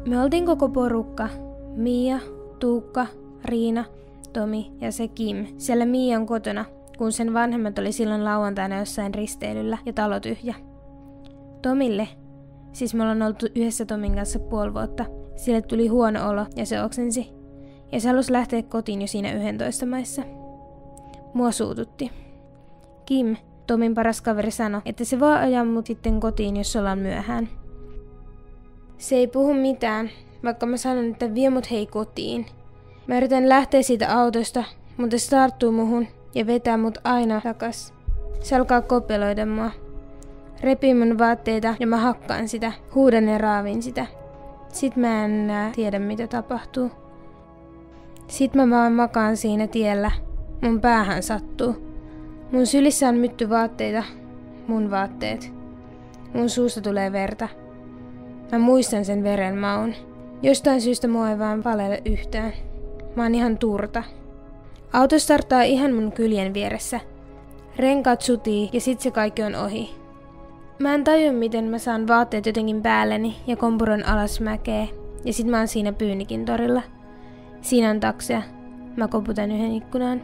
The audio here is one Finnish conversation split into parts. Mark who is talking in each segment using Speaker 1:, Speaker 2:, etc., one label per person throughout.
Speaker 1: Me oltiin koko porukka. Mia, Tuukka, Riina, Tomi ja se Kim siellä Mian kotona, kun sen vanhemmat oli silloin lauantaina jossain risteilyllä ja talo tyhjä. Tomille, siis me ollaan oltu yhdessä Tomin kanssa 5 vuotta, sille tuli huono olo ja se oksensi. Ja se halusi lähteä kotiin jo siinä 11 maissa. Mua suututti. Kim, Tomin paras kaveri, sanoi, että se vaan ajaa mut sitten kotiin, jos ollaan myöhään. Se ei puhu mitään, vaikka mä sanon, että vie mut hei kotiin. Mä yritän lähteä siitä autosta, mutta se tarttuu muhun ja vetää mut aina takas. Se alkaa kopeloida mua. Repii mun vaatteita ja mä hakkaan sitä, huudan ja raavin sitä. Sit mä en enää tiedä mitä tapahtuu. Sit mä vaan makaan siinä tiellä. Mun päähän sattuu. Mun sylissä on mytty vaatteita. Mun vaatteet. Mun suusta tulee verta. Mä muistan sen veren maun. Jostain syystä mua ei vaan palele yhtään. Mä oon ihan turta. Auto starttaa ihan mun kyljen vieressä. Renkaat sutii ja sit se kaikki on ohi. Mä en tajua miten mä saan vaatteet jotenkin päälleni ja kompuron alas mäkeä. Ja sit mä oon siinä Pyynikin torilla. Siinä on takseja. Mä koputan yhden ikkunaan.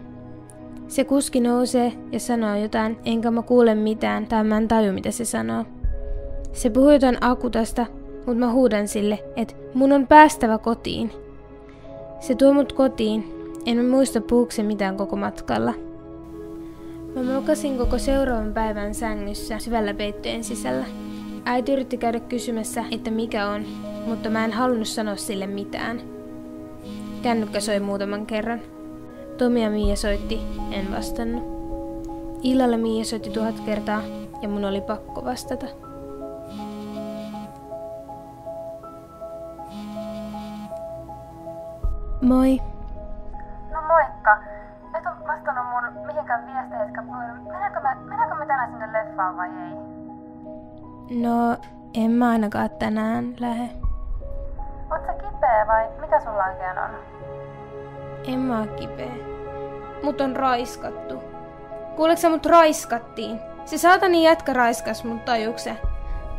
Speaker 1: Se kuski nousee ja sanoo jotain, enkä mä kuule mitään tai mä en taju mitä se sanoo. Se puhuu jotain Akutasta, mut mä huudan sille, että mun on päästävä kotiin. Se tuo mut kotiin, en mä muista puhuuko se mitään koko matkalla. Mä mokasin koko seuraavan päivän sängyssä syvällä peittojen sisällä. Äiti yritti käydä kysymässä, että mikä on, mutta mä en halunnut sanoa sille mitään. Kännykkä soi muutaman kerran. Tomi ja Mia soitti, en vastannut. Illalla Mia soitti 1000 kertaa ja mun oli pakko vastata. Moi.
Speaker 2: No moikka. Et oo vastannut mun mihinkään viesteihin. Mennäänkö me tänään sinne leffaan vai ei?
Speaker 1: No, en mä ainakaan tänään lähde.
Speaker 2: Oot sä kipeä vai mikä sulla oikein on?
Speaker 1: En mä oo kipeä. Mut on raiskattu. Kuuleksä mut raiskattiin? Se saatani jätkä raiskas mut, tajukse.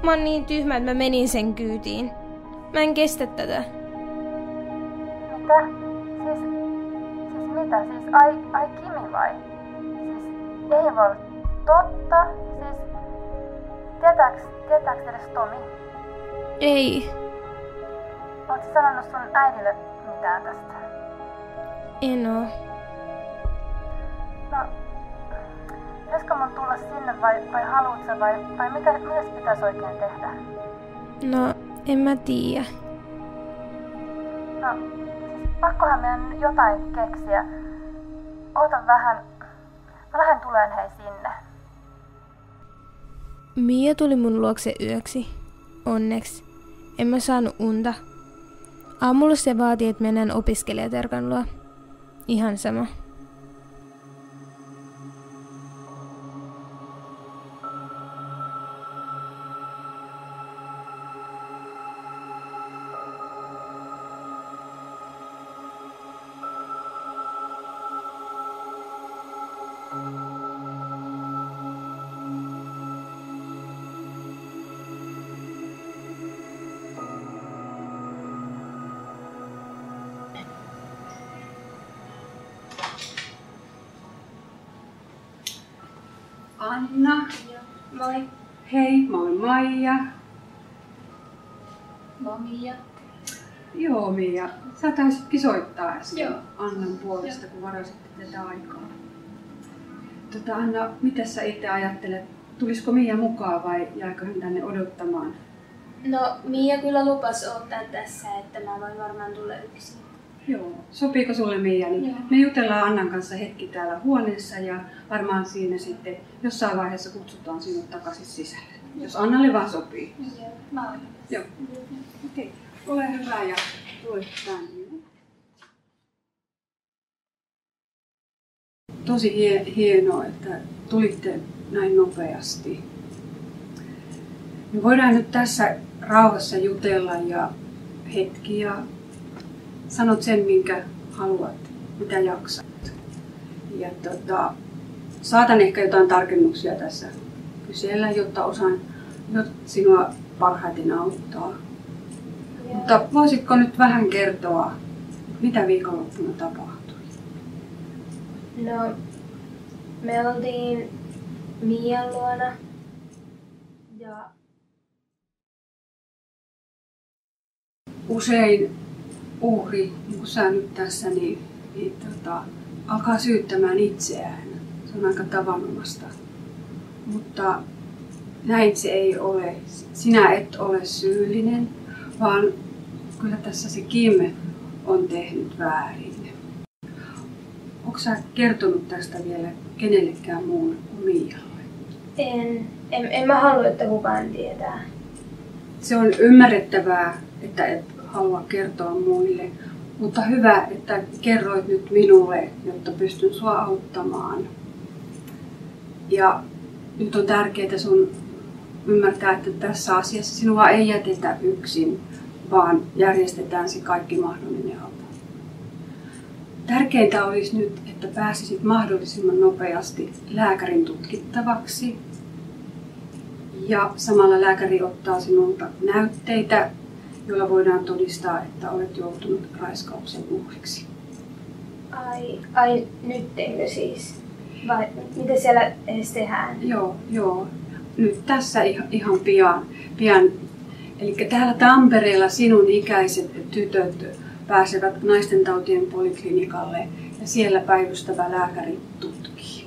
Speaker 1: Mä oon niin tyhmä, että mä menin sen kyytiin. Mä en kestä tätä.
Speaker 2: Mitä? Siis mitä? Siis ai Kimi vai? Siis ei voi olla totta. Siis tietääks edes Tomi?
Speaker 1: Ei.
Speaker 2: Oot sä sanonut sun äidille mitään tästä?
Speaker 1: En oo.
Speaker 2: No, pitäisikö mun tulla sinne vai haluut sä vai mitäs pitäis oikein tehdä?
Speaker 1: No, en mä tiedä.
Speaker 2: No, pakkohan meidän jotain keksiä. Oota vähän. Mä lähden tuleen hei sinne.
Speaker 1: Mia tuli mun luokse yöksi. Onneksi. En mä saanut unta. Aamulla se vaati, että mennään opiskelijaterkan luo. Ihan sama.
Speaker 3: Anna.
Speaker 1: Moi.
Speaker 3: Hei, mä oon Maija.
Speaker 1: Moi Mia.
Speaker 3: Joo Mia, sä taisitkin soittaa äsken.
Speaker 1: Joo.
Speaker 3: Annan puolesta, kun varasitte tätä aikaa. Anna, mitä sä itse ajattelet? Tulisiko Mia mukaan vai jääkö hän tänne odottamaan?
Speaker 1: No, Mia kyllä lupasi ottaa tässä, että mä voin varmaan tulla yksin.
Speaker 3: Joo. Sopiiko sulle Mia? Niin
Speaker 1: Joo.
Speaker 3: me jutellaan Annan kanssa hetki täällä huoneessa ja varmaan siinä sitten jossain vaiheessa kutsutaan sinut takaisin sisälle. Jos Annalle vaan sopii.
Speaker 1: Joo, mä oon.
Speaker 3: Joo. Okei. Ole hyvä ja tule tänne. Tosi hienoa, että tulitte näin nopeasti. Me voidaan nyt tässä rauhassa jutella ja hetki ja sanot sen, minkä haluat, mitä jaksat. Ja saatan ehkä jotain tarkennuksia tässä kysellä, jotta osaan sinua parhaiten auttaa. Mutta voisitko nyt vähän kertoa, mitä viikonloppuna tapahtui?
Speaker 1: No, me oltiin Mian luona ja
Speaker 3: Usein uhri, niin kuin sä nyt tässä, alkaa syyttämään itseään. Se on aika tavanomaista. Mutta näin se ei ole. Sinä et ole syyllinen, vaan kyllä tässä se Kim on tehnyt väärin. Onko sä kertonut tästä vielä kenellekään muun kuin Mialle?
Speaker 1: En mä halua, että kukaan tietää.
Speaker 3: Se on ymmärrettävää, että et halua kertoa muille, mutta hyvä, että kerroit nyt minulle, jotta pystyn sua auttamaan. Ja nyt on tärkeää sun ymmärtää, että tässä asiassa sinua ei jätetä yksin, vaan järjestetään se kaikki mahdollinen apu. Tärkeintä olisi nyt, että pääsisit mahdollisimman nopeasti lääkärin tutkittavaksi. Ja samalla lääkäri ottaa sinulta näytteitä, joilla voidaan todistaa, että olet joutunut raiskauksen uhriksi.
Speaker 1: Ai nyttenkö siis? Vai mitä siellä edes tehdään?
Speaker 3: Joo. Nyt tässä ihan pian. Eli täällä Tampereella sinun ikäiset tytöt pääsevät naistentautien poliklinikalle ja siellä päivystävä lääkäri tutkii.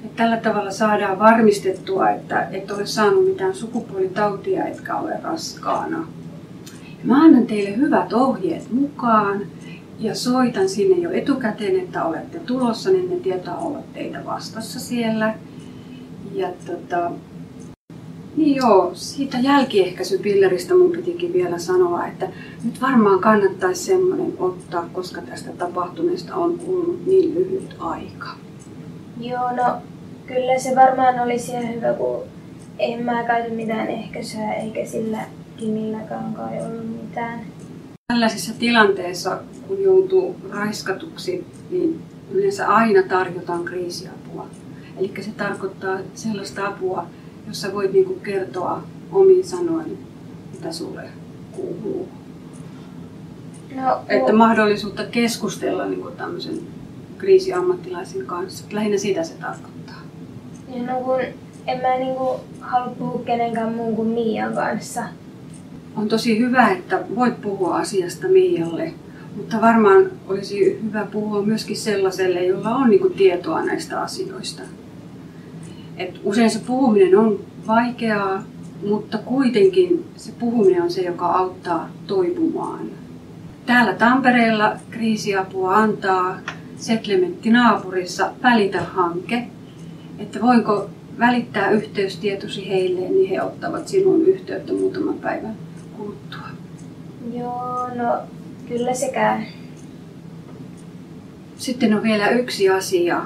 Speaker 3: Et tällä tavalla saadaan varmistettua, että et ole saanut mitään sukupuolitautia etkä ole raskaana. Mä annan teille hyvät ohjeet mukaan ja soitan sinne jo etukäteen, että olette tulossa, niin ne tietää olla teitä vastassa siellä. Ja siitä jälkiehkäisypilleristä mun pitikin vielä sanoa, että nyt varmaan kannattaisi semmoinen ottaa, koska tästä tapahtuneesta on kulunut niin lyhyt aika.
Speaker 1: Joo, no kyllä se varmaan olisi ihan hyvä, kun en mä käytä mitään ehkäisyä eikä sillä Kimilläkään kai ollut mitään.
Speaker 3: Tällaisissa tilanteissa, kun joutuu raiskatuksi, niin yleensä aina tarjotaan kriisiapua. Eli se tarkoittaa sellaista apua, jossa voit kertoa omin sanoin, mitä sulle kuuluu. Että mahdollisuutta keskustella tämmöisen kriisiammattilaisen kanssa. Lähinnä sitä se tarkoittaa.
Speaker 1: Ja no kun en mä halua puhua kenenkään muun kuin Mian kanssa.
Speaker 3: On tosi hyvä, että voit puhua asiasta Mialle, mutta varmaan olisi hyvä puhua myöskin sellaiselle, jolla on tietoa näistä asioista. Et usein se puhuminen on vaikeaa, mutta kuitenkin se puhuminen on se, joka auttaa toipumaan. Täällä Tampereella kriisiapua antaa Setlementti naapurissa Välitä-hanke, että voinko välittää yhteystietosi heille, niin he ottavat sinun yhteyttä muutaman päivän kuluttua.
Speaker 1: Joo, no kyllä se käy.
Speaker 3: Sitten on vielä yksi asia.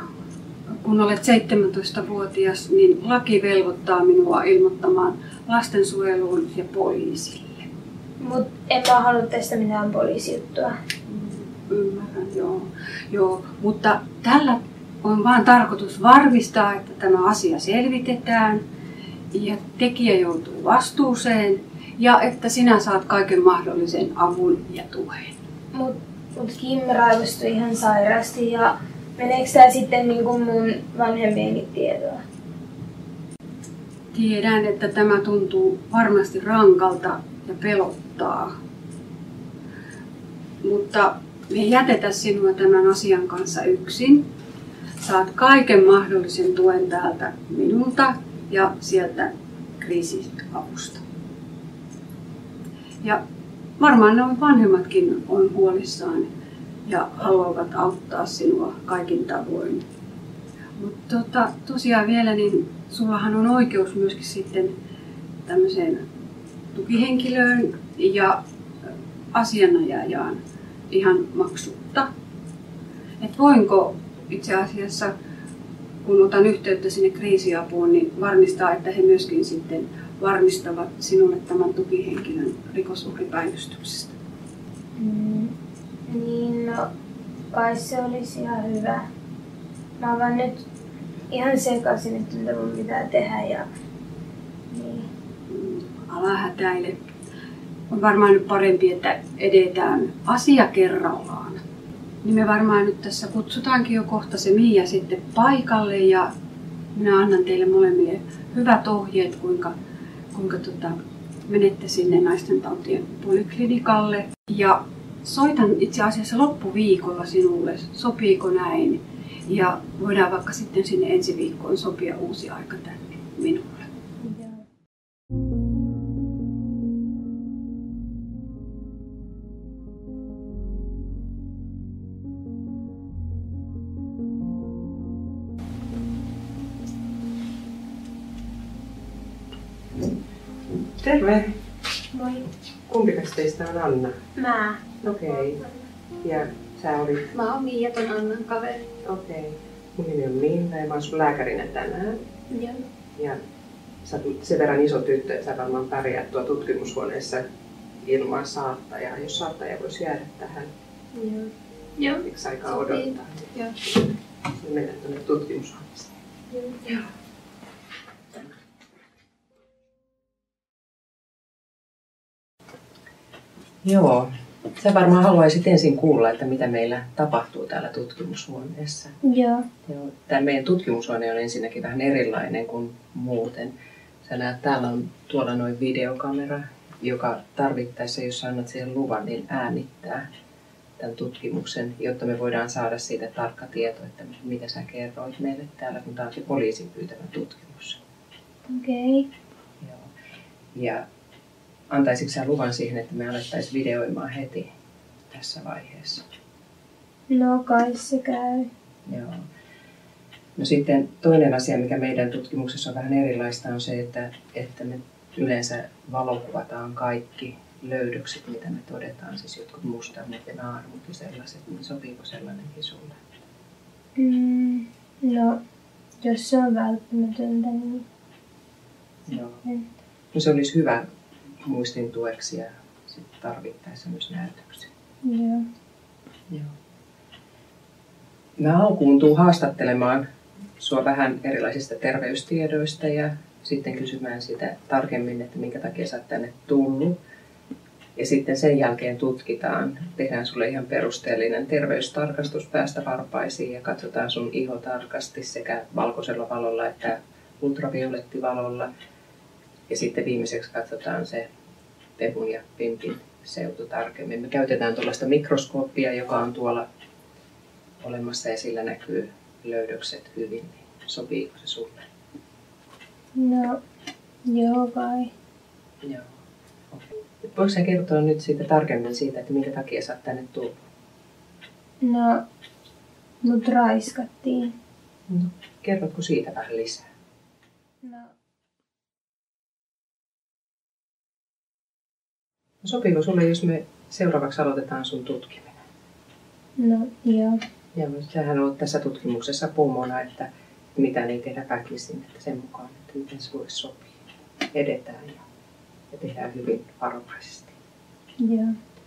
Speaker 3: Kun olet 17-vuotias, niin laki velvoittaa minua ilmoittamaan lastensuojeluun ja poliisille.
Speaker 1: Mut en mä halua tästä mitään poliisijuttua.
Speaker 3: Ymmärrän, joo. Mutta tällä on vaan tarkoitus varmistaa, että tämä asia selvitetään ja tekijä joutuu vastuuseen ja että sinä saat kaiken mahdollisen avun ja tuen.
Speaker 1: Mut Kim raivostui ihan sairaasti ja meneekö tää sitten mun vanhempienkin tietoa?
Speaker 3: Tiedän, että tämä tuntuu varmasti rankalta ja pelottaa. Mutta me ei jätetä sinua tämän asian kanssa yksin. Saat kaiken mahdollisen tuen täältä minulta ja sieltä kriisiavusta. Ja varmaan ne vanhemmatkin on huolissaan ja haluavat auttaa sinua kaikin tavoin. Mutta tosiaan vielä, niin sullahan on oikeus myöskin sitten tämmöiseen tukihenkilöön ja asianajajaan ihan maksutta. Et voinko itse asiassa, kun otan yhteyttä sinne kriisiapuun, niin varmistaa, että he myöskin sitten varmistavat sinulle tämän tukihenkilön rikosuhripäivystyksestä.
Speaker 1: Niin, no kai se olisi ihan hyvä. Mä oon vaan nyt ihan sekaisin, että mitä mun pitää tehdä ja niin.
Speaker 3: Älä hätäile. on varmaan nyt parempi, että edetään asia kerrallaan. Niin me varmaan nyt tässä kutsutaankin jo kohta se Miia sitten paikalle ja minä annan teille molemmille hyvät ohjeet, kuinka menette sinne naistentautien poliklinikalle. Ja soitan itse asiassa loppuviikolla sinulle, sopiiko näin? Ja voidaan vaikka sitten sinne ensi viikkoon sopia uusi aika tänne minulle.
Speaker 4: Terve!
Speaker 1: Moi.
Speaker 4: Kumpikas teistä on Anna?
Speaker 1: Mä.
Speaker 4: Okei. Ja sä olit?
Speaker 1: Mä oon Miia, ton Annan kaveri.
Speaker 4: Okei. Mun nimi on Minna ja mä oon sun lääkärinä tänään.
Speaker 1: Joo.
Speaker 4: Ja sä oot sen verran iso tyttö, että sä varmaan pärjäät tuo tutkimushuoneessa ilman saattajaa. Jos saattaja voisi jäädä tähän.
Speaker 1: Joo. Joo.
Speaker 4: Eikö aikaa odottaa?
Speaker 1: Joo.
Speaker 4: Mennään tuonne tutkimushuoneeseen.
Speaker 1: Joo.
Speaker 4: Joo. Sä varmaan haluaisit ensin kuulla, että mitä meillä tapahtuu täällä tutkimushuoneessa.
Speaker 1: Joo.
Speaker 4: Joo. Tämä meidän tutkimushuone on ensinnäkin vähän erilainen kuin muuten. Sä näet, täällä on tuolla noin videokamera, joka tarvittaessa, jos sä annat siihen luvan, niin äänittää tämän tutkimuksen, jotta me voidaan saada siitä tarkka tieto, että mitä sä kerroit meille täällä, kun tämä on se poliisin pyytävä tutkimus.
Speaker 1: Okei.
Speaker 4: Joo. Ja antaisitko sä luvan siihen, että me alettaisiin videoimaan heti tässä vaiheessa?
Speaker 1: No kai se käy.
Speaker 4: Joo. No sitten toinen asia, mikä meidän tutkimuksessa on vähän erilaista, on se, että me yleensä valokuvataan kaikki löydökset, mitä me todetaan, siis jotkut mustelmat ja naarmut ja sellaiset, niin sopiiko sellainenkin sulle?
Speaker 1: No, jos se on välttämätöntä, niin...
Speaker 4: Joo. No se olisi hyvä muistin tueksi ja sitten tarvittaessa myös näytöksi.
Speaker 1: Joo.
Speaker 4: Joo. Mä alkuun tuun haastattelemaan sua vähän erilaisista terveystiedoista ja sitten kysymään sitä tarkemmin, että minkä takia sä oot tänne tullut. Ja sitten sen jälkeen tutkitaan, tehdään sulle ihan perusteellinen terveystarkastus päästä varpaisiin ja katsotaan sun iho tarkasti sekä valkoisella valolla että ultraviolettivalolla. Ja sitten viimeiseksi katsotaan se pehun ja pimpin seutu tarkemmin. Me käytetään tuollaista mikroskooppia, joka on tuolla olemassa ja sillä näkyy löydökset hyvin. Sopiiko se sulle?
Speaker 1: No, joo kai.
Speaker 4: Joo. Okay. Voitko sä kertoa nyt siitä tarkemmin siitä, että minkä takia sä oot tänne tullut?
Speaker 1: No, mut raiskattiin.
Speaker 4: No, kerrotko siitä vähän lisää?
Speaker 1: No.
Speaker 4: Sopiiko sulle, jos me seuraavaksi aloitetaan sun tutkiminen?
Speaker 1: No, joo.
Speaker 4: Ja sähän olet tässä tutkimuksessa pomona, että mitä ei tehdä väkisin, että sen mukaan, että miten se voisi sopia. Edetään ja tehdään hyvin varovaisesti.
Speaker 1: Joo.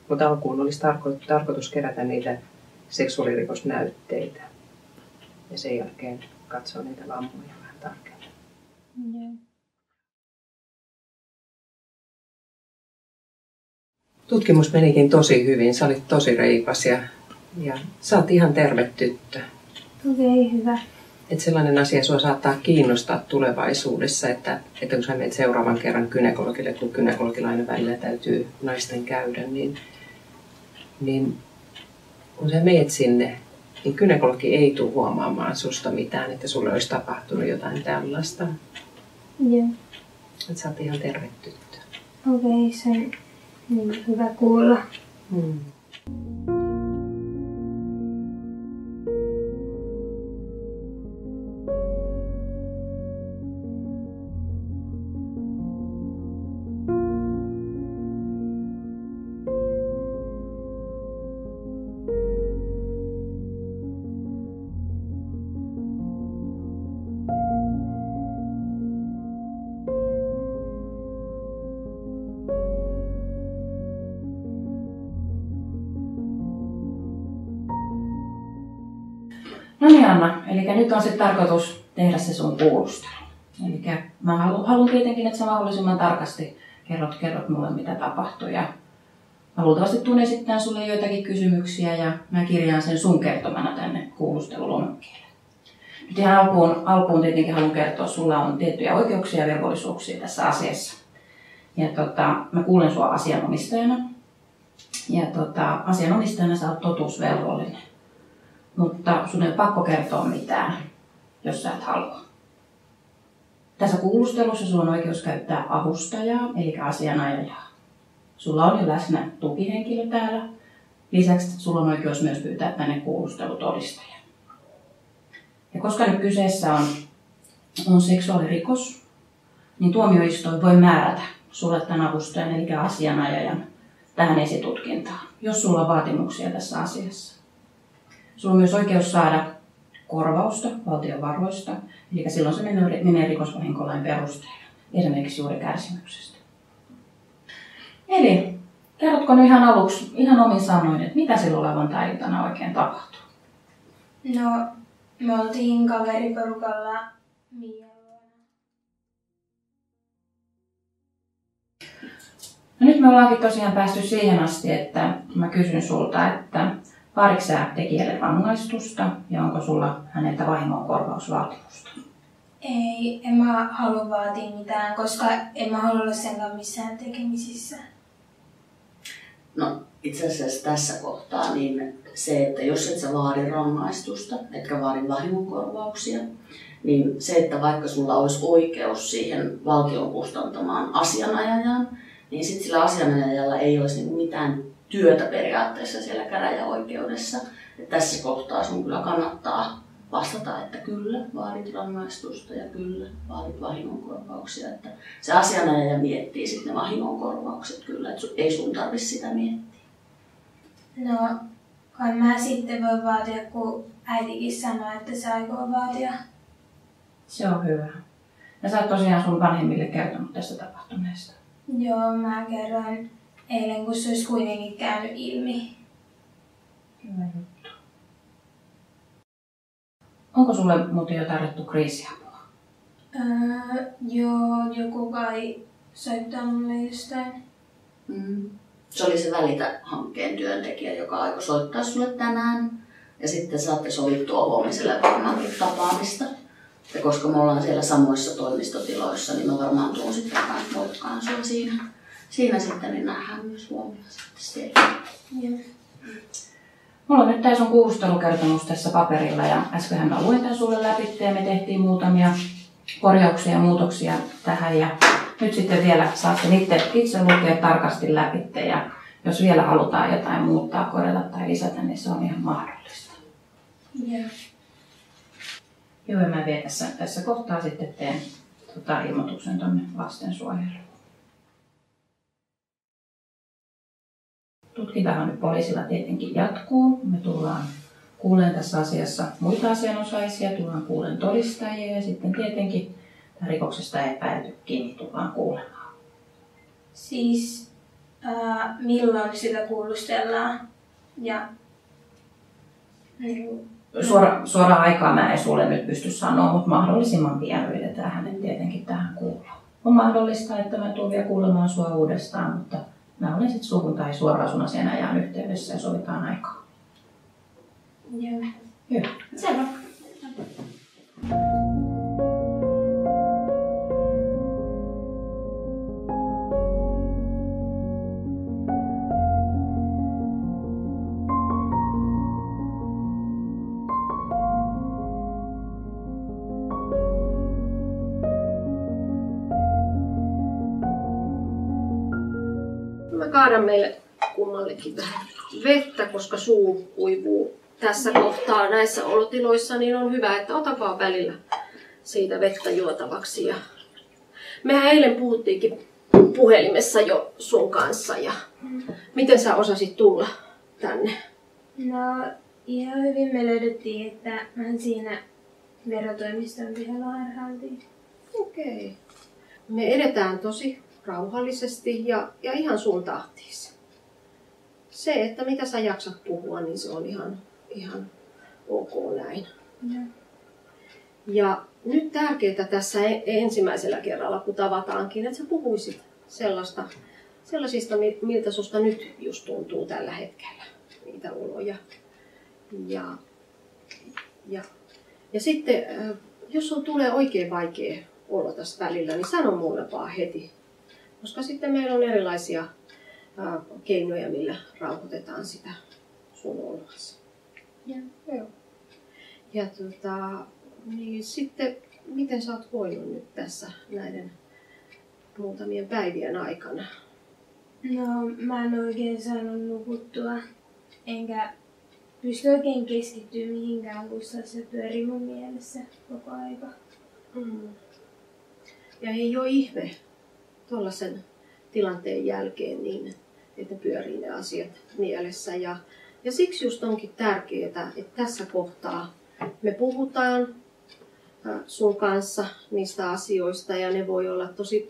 Speaker 4: Mutta alkuun olisi tarkoitus kerätä niitä seksuaalirikosnäytteitä ja sen jälkeen katsoa niitä vammoja vähän tarkemmin.
Speaker 1: Joo.
Speaker 4: Tutkimus menikin tosi hyvin. Sä olit tosi reipas ja sä oot ihan terve tyttö.
Speaker 1: Okei, hyvä.
Speaker 4: Että sellainen asia sua saattaa kiinnostaa tulevaisuudessa, että kun sä menet seuraavan kerran gynekologille, kun gynekologilla aina välillä täytyy naisten käydä, niin kun sä meet sinne, niin gynekologi ei tule huomaamaan susta mitään, että sulle olisi tapahtunut jotain tällaista.
Speaker 1: Joo.
Speaker 4: Että sä oot ihan terve tyttö.
Speaker 1: Okei, se on niin hyvä kuulla.
Speaker 4: Hmm.
Speaker 5: No niin Anna, eli nyt on sitten tarkoitus tehdä se sun kuulustelu. Eli mä haluan tietenkin, että sä mahdollisimman tarkasti kerrot mulle mitä tapahtui ja Mä luultavasti tuun esittämään sulle joitakin kysymyksiä ja mä kirjaan sen sun kertomana tänne kuulustelulomakkeelle. Nyt ihan alkuun tietenkin haluan kertoa, sulla on tiettyjä oikeuksia ja velvollisuuksia tässä asiassa. Ja mä kuulen sua asianomistajana. Ja asianomistajana sä oot totuusvelvollinen. Mutta sun ei ole pakko kertoa mitään, jos sä et halua. Tässä kuulustelussa sulla on oikeus käyttää avustajaa, eli asianajajaa. Sulla on jo läsnä tukihenkilö täällä. Lisäksi sulla on oikeus myös pyytää tänne kuulustelutodistaja. Ja koska nyt kyseessä on seksuaalirikos, niin tuomioistuin voi määrätä sulle tämän avustajan, eli asianajajan, tähän esitutkintaan, jos sulla on vaatimuksia tässä asiassa. Sulla on myös oikeus saada korvausta valtion varoista, eli silloin se menee rikosvahinkolain perusteella, esimerkiksi juuri kärsimyksestä. Eli kerrotko nyt ihan aluksi, ihan omin sanoin, että mitä silloin lauantai-iltana oikein tapahtui?
Speaker 1: No, me oltiin kaveriporukalla Miian luona.
Speaker 5: No nyt me ollaankin tosiaan päästy siihen asti, että mä kysyn sulta, että vaaditko sä tekijälle rangaistusta ja onko sulla häneltä vahingonkorvausvaatimusta?
Speaker 1: Ei, en mä halua vaatia mitään, koska en mä halua olla sen kanssa missään tekemisissä.
Speaker 6: No itse asiassa tässä kohtaa niin se, että jos et sä vaadi rangaistusta, etkä vaadi vahingonkorvauksia, niin se, että vaikka sulla olisi oikeus siihen valtion kustantamaan asianajajaan, niin sitten sillä asianajajalla ei olisi mitään työtä periaatteessa siellä käräjäoikeudessa. Et tässä kohtaa sun kyllä kannattaa vastata, että kyllä, vaadit rangaistusta ja kyllä, vaadit vahingonkorvauksia. Että se asianajaja miettii sitten ne vahingonkorvaukset kyllä, että ei sun tarvitse sitä miettiä.
Speaker 1: No, kai mä sitten voi vaatia, kun äitikin sanoi, että se aikoo vaatia.
Speaker 5: Se on hyvä. Ja sä oot tosiaan sun vanhemmille kertonut tästä tapahtuneesta.
Speaker 1: Joo, mä kerroin eilen, kun se olisi kuitenkin käynyt ilmi.
Speaker 5: Hyvä juttu. Onko sulle muuten jo tarjottu kriisiapua?
Speaker 1: Joo, joku kai soittaa mulle jostain.
Speaker 6: Se oli se Välitä-hankkeen työntekijä, joka aikoi soittaa sulle tänään. Ja sitten saatte sovittua huomiselle varmaankin tapaamista. Ja koska me ollaan siellä samoissa toimistotiloissa, niin mä varmaan tuun sitten moikkaan sua siinä sitten, niin nähdään myös huomioon sitten siellä.
Speaker 1: Joo.
Speaker 5: Mulla on nyt tää sun kuulustelukertomus tässä paperilla ja äskenhän mä luin tän sulle läpi ja me tehtiin muutamia korjauksia ja muutoksia tähän ja nyt sitten vielä saatte itse lukea tarkasti läpi ja jos vielä halutaan jotain muuttaa, korjata tai lisätä, niin se on ihan mahdollista.
Speaker 1: Joo.
Speaker 5: Joo, ja mä vielä tässä kohtaa sitten teen ilmoituksen tuonne lastensuojeluun. Tutkintahan nyt poliisilla tietenkin jatkuu. Me tullaan kuulemaan tässä asiassa muita asianosaisia, tullaan kuulemaan todistajia ja sitten tietenkin rikoksesta epäiltykin tullaan kuulemaan.
Speaker 1: Siis milloin sitä kuulustellaan? Ja
Speaker 5: Suoraan aikaa mä en sulle nyt pysty sanoa, mutta mahdollisimman pian yritetään hänet tietenkin tähän kuulla. On mahdollista, että mä tulen vielä kuulemaan sua uudestaan, mutta mä olen sitten suhun tai suoraan sun asianajajan yhteydessä ja sovitaan aikaa.
Speaker 1: Joo.
Speaker 5: Hyvä.
Speaker 1: Selvä.
Speaker 7: Mä kaadan meille kummallekin vähän vettä, koska suu kuivuu tässä kohtaa näissä olotiloissa, niin on hyvä, että ota vaan välillä siitä vettä juotavaksi. Ja mehän eilen puhuttiinkin puhelimessa jo sun kanssa ja miten sä osasit tulla tänne?
Speaker 1: No ihan hyvin me löydettiin, että vähän siinä verotoimiston pihalla harhailtiin.
Speaker 7: Okei. Me edetään tosi rauhallisesti ja ihan sun tahtiisi. Se, että mitä sä jaksat puhua, niin se on ihan ok näin. Ja nyt tärkeää tässä ensimmäisellä kerralla, kun tavataankin, että sä puhuisit sellaisista, miltä susta nyt just tuntuu tällä hetkellä, niitä oloja. Ja sitten, jos sun tulee oikein vaikea olo tässä välillä, niin sano mulle vaan heti. Koska sitten meillä on erilaisia keinoja, millä rauhoitetaan sitä sun oloasi. Ja niin sitten, miten sä oot voinut nyt tässä näiden muutamien päivien aikana?
Speaker 1: No, mä en oikein saanut nukuttua, enkä pysty oikein keskittyä mihinkään, kun se pyörii mun mielessä koko aika.
Speaker 7: Ja ei ole ihme tuollaisen tilanteen jälkeen niin, että pyörii ne asiat mielessä. Ja siksi just onkin tärkeää, että tässä kohtaa me puhutaan sun kanssa niistä asioista ja ne voi olla tosi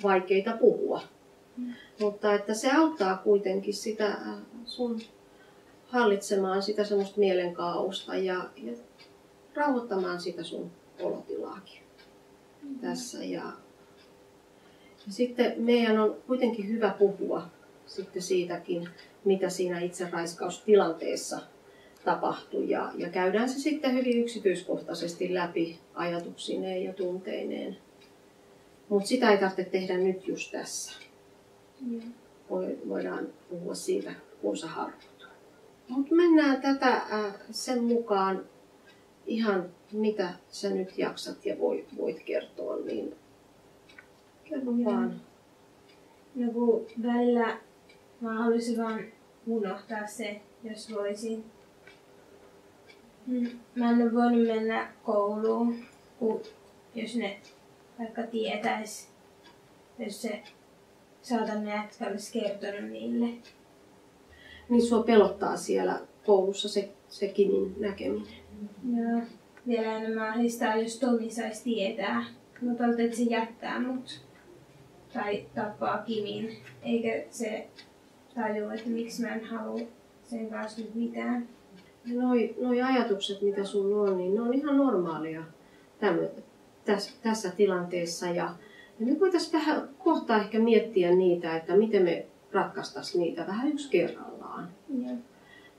Speaker 7: vaikeita puhua. Mutta että se auttaa kuitenkin sitä sun hallitsemaan sitä semmoista mielenkaaosta ja rauhoittamaan sitä sun olotilaakin tässä. Ja sitten meidän on kuitenkin hyvä puhua sitten siitäkin, mitä siinä itse raiskaustilanteessa tapahtui. Ja käydään se sitten hyvin yksityiskohtaisesti läpi ajatuksineen ja tunteineen. Mutta sitä ei tarvitse tehdä nyt just tässä. Voidaan puhua siitä, kun sä harvoit. Mutta mennään tätä sen mukaan ihan mitä sä nyt jaksat ja voit kertoa, niin kerro vaan.
Speaker 1: No kun välillä mä haluaisin vaan unohtaa se, jos voisin. Mä en ole voinut mennä kouluun, jos ne vaikka tietäis, jos se saatan jätkä olisi kertonut niille.
Speaker 7: Niin sua pelottaa siellä koulussa se Kimin näkeminen.
Speaker 1: Joo. Vielä enemmän ahdistaa, jos Tomi saisi tietää. Mä pelottaa, että se jättää mut. Tai tappaa Kimin. Eikä se tajua, että miksi mä en halua sen kanssa nyt mitään.
Speaker 7: Noi ajatukset, mitä sulla on, niin ne on ihan normaalia tässä tilanteessa. Ja me voitaisiin vähän kohta ehkä miettiä niitä, että miten me ratkaistaisiin niitä vähän yksi kerrallaan.
Speaker 1: Ja.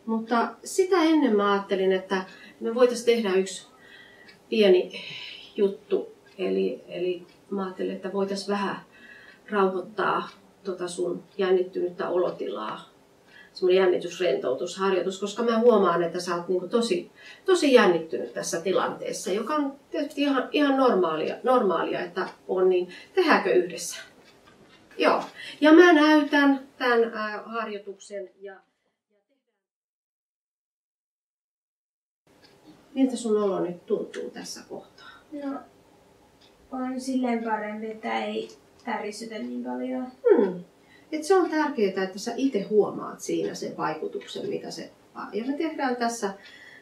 Speaker 7: Mutta sitä ennen mä ajattelin, että me voitaisiin tehdä yksi pieni juttu. Eli mä ajattelin, että voitaisiin vähän rauhoittaa sun jännittynyttä olotilaa. Semmoinen jännitysrentoutusharjoitus, koska mä huomaan, että sä oot niinku tosi jännittynyt tässä tilanteessa, joka on tietysti ihan normaalia, että on, niin tehdäänkö yhdessä? Joo. Ja mä näytän tämän harjoituksen. Miltä sun olo nyt tuntuu tässä kohtaa?
Speaker 1: No, on silleen parempi, että ei tärisytä niin paljon.
Speaker 7: Et se on tärkeää, että sä itse huomaat siinä sen vaikutuksen, mitä se on. Ja me tehdään tässä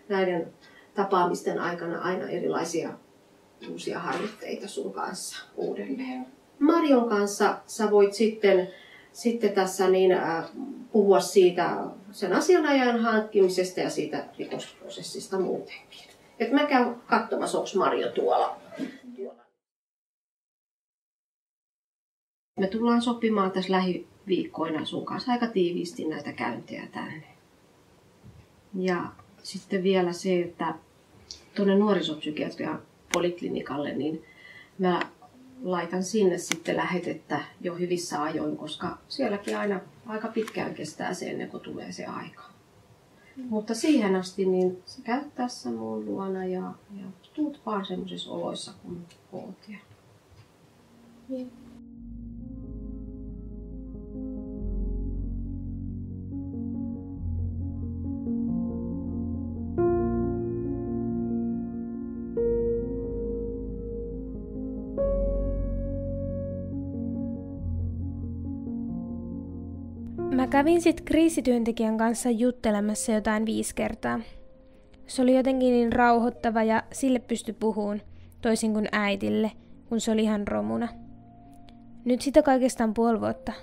Speaker 7: näiden tapaamisten aikana aina erilaisia uusia harjoitteita sun kanssa uudelleen. Marion kanssa sä voit sitten tässä puhua siitä sen asianajajan hankkimisesta ja siitä rikosprosessista muutenkin. Et mä käyn katsomassa, onko Mario tuolla. Me tullaan sopimaan tässä lähiviikkoina sun kanssa aika tiiviisti näitä käyntejä tänne. Ja sitten vielä se, että tuonne nuorisopsykiatrian poliklinikalle, niin mä laitan sinne sitten lähetettä jo hyvissä ajoin, koska sielläkin aina aika pitkään kestää se ennen kuin tulee se aika. Mutta siihen asti niin sä käyt tässä mun luona ja tuut vaan semmoisissa oloissa kun oot.
Speaker 1: Mä kävin sit kriisityöntekijän kanssa juttelemassa jotain 5 kertaa. Se oli jotenkin niin rauhoittava ja sille pystyi puhuun, toisin kuin äitille, kun se oli ihan romuna. Nyt sitä kaikestaan 5 vuotta.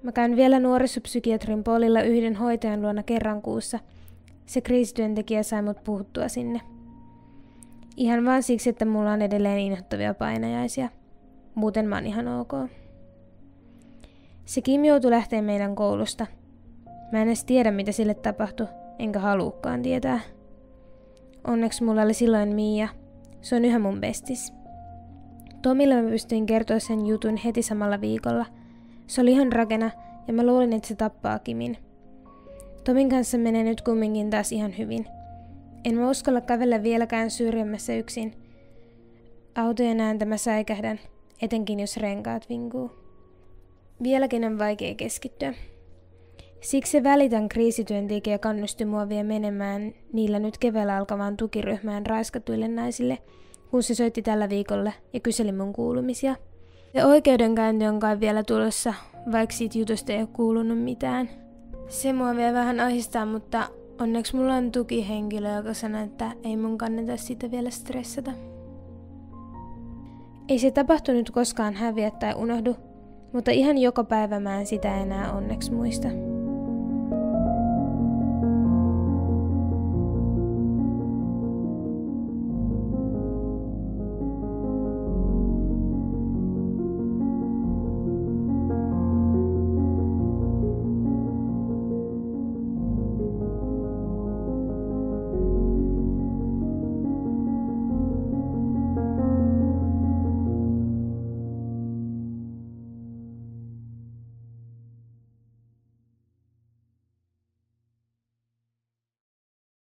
Speaker 1: Mä käyn vielä nuorisopsykiatrin polilla yhden hoitajan luona kerran kuussa. Se kriisityöntekijä sai mut puhuttua sinne. Ihan vaan siksi, että mulla on edelleen inhottavia painajaisia. Muuten mä oon ihan ok. Se Kim joutui lähteä meidän koulusta. Mä en edes tiedä, mitä sille tapahtui, enkä haluukaan tietää. Onneksi mulla oli silloin Mia. Se on yhä mun bestis. Tomille mä pystyin kertoa sen jutun heti samalla viikolla. Se oli ihan rakena ja mä luulin, että se tappaa Kimin. Tomin kanssa menee nyt kumminkin taas ihan hyvin. En mä uskalla kävellä vieläkään syrjemmässä yksin. Autojen ääntä mä säikähdän, etenkin jos renkaat vinkuu. Vieläkin on vaikea keskittyä. Siksi Välitän kriisityöntekijä kannusti mua vielä menemään niillä nyt keväällä alkavaan tukiryhmään raiskatuille naisille, kun se soitti tällä viikolla ja kyseli mun kuulumisia. Se oikeudenkäynti on kai vielä tulossa, vaikka siitä jutusta ei ole kuulunut mitään. Se mua vielä vähän ahdistaa, mutta onneksi mulla on tukihenkilö, joka sanoo, että ei mun kannata siitä vielä stressata. Ei se tapahtunut koskaan häviä tai unohdu, mutta ihan joka päivä mä en sitä enää onneksi muista.